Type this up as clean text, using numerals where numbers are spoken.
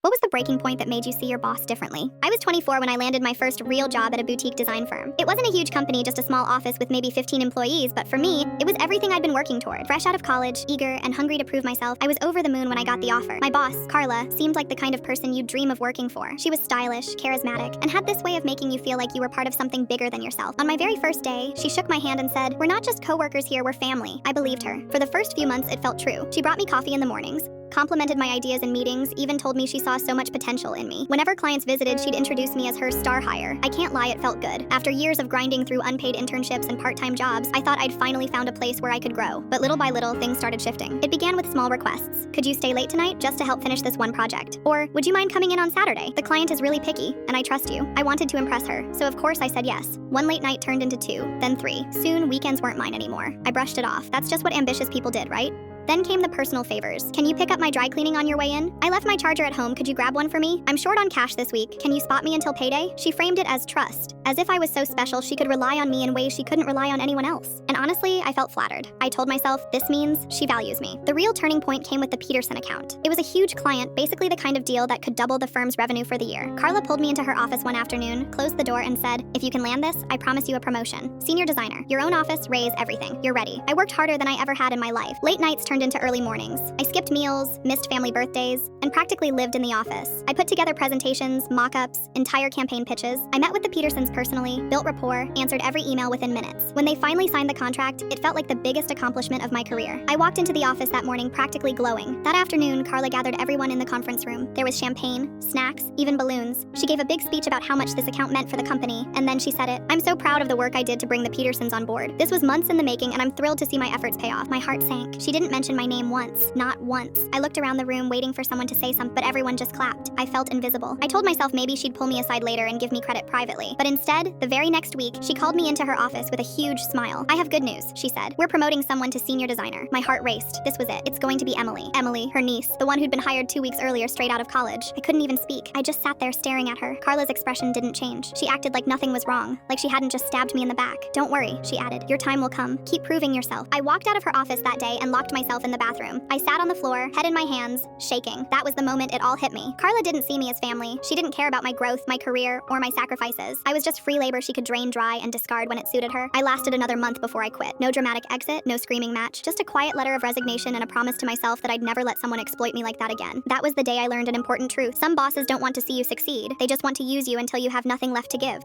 What was the breaking point that made you see your boss differently? I was 24 when I landed my first real job at a boutique design firm. It wasn't a huge company, just a small office with maybe 15 employees, but for me, it was everything I'd been working toward. Fresh out of college, eager and hungry to prove myself, I was over the moon when I got the offer. My boss, Carla, seemed like the kind of person you'd dream of working for. She was stylish, charismatic, and had this way of making you feel like you were part of something bigger than yourself. On my very first day, she shook my hand and said, "We're not just coworkers here, we're family." I believed her. For the first few months, it felt true. She brought me coffee in the mornings, complimented my ideas in meetings, even told me she saw so much potential in me. Whenever clients visited, she'd introduce me as her star hire. I can't lie, it felt good. After years of grinding through unpaid internships and part-time jobs, I thought I'd finally found a place where I could grow. But little by little, things started shifting. It began with small requests. Could you stay late tonight just to help finish this one project? Or would you mind coming in on Saturday? The client is really picky, and I trust you. I wanted to impress her, so of course I said yes. One late night turned into 2, then 3. Soon, weekends weren't mine anymore. I brushed it off. That's just what ambitious people did, right? Then came the personal favors. Can you pick up my dry cleaning on your way in? I left my charger at home, could you grab one for me? I'm short on cash this week, can you spot me until payday? She framed it as trust, as if I was so special she could rely on me in ways she couldn't rely on anyone else. And honestly, I felt flattered. I told myself, this means she values me. The real turning point came with the Peterson account. It was a huge client, basically the kind of deal that could double the firm's revenue for the year. Carla pulled me into her office one afternoon, closed the door and said, "If you can land this, I promise you a promotion. Senior designer, your own office, raise, everything. You're ready." I worked harder than I ever had in my life. Late nights turned into early mornings. I skipped meals, missed family birthdays, and practically lived in the office. I put together presentations, mock-ups, entire campaign pitches. I met with the Petersons personally, built rapport, answered every email within minutes. When they finally signed the contract, it felt like the biggest accomplishment of my career. I walked into the office that morning practically glowing. That afternoon, Carla gathered everyone in the conference room. There was champagne, snacks, even balloons. She gave a big speech about how much this account meant for the company, and then she said it. "I'm so proud of the work I did to bring the Petersons on board. This was months in the making, and I'm thrilled to see my efforts pay off." My heart sank. She didn't mention my name once. Not once. I looked around the room waiting for someone to say something, but everyone just clapped. I felt invisible. I told myself maybe she'd pull me aside later and give me credit privately. But instead, the very next week, she called me into her office with a huge smile. "I have good news," she said. "We're promoting someone to senior designer." My heart raced. This was it. It's going to be Emily. Emily, her niece, the one who'd been hired 2 weeks earlier straight out of college. I couldn't even speak. I just sat there staring at her. Carla's expression didn't change. She acted like nothing was wrong, like she hadn't just stabbed me in the back. "Don't worry," she added. "Your time will come. Keep proving yourself." I walked out of her office that day and locked myself in the bathroom. I sat on the floor, head in my hands, shaking. That was the moment it all hit me. Carla didn't see me as family. She didn't care about my growth, my career, or my sacrifices. I was just free labor she could drain dry and discard when it suited her. I lasted another month before I quit. No dramatic exit, no screaming match, just a quiet letter of resignation and a promise to myself that I'd never let someone exploit me like that again. That was the day I learned an important truth. Some bosses don't want to see you succeed. They just want to use you until you have nothing left to give.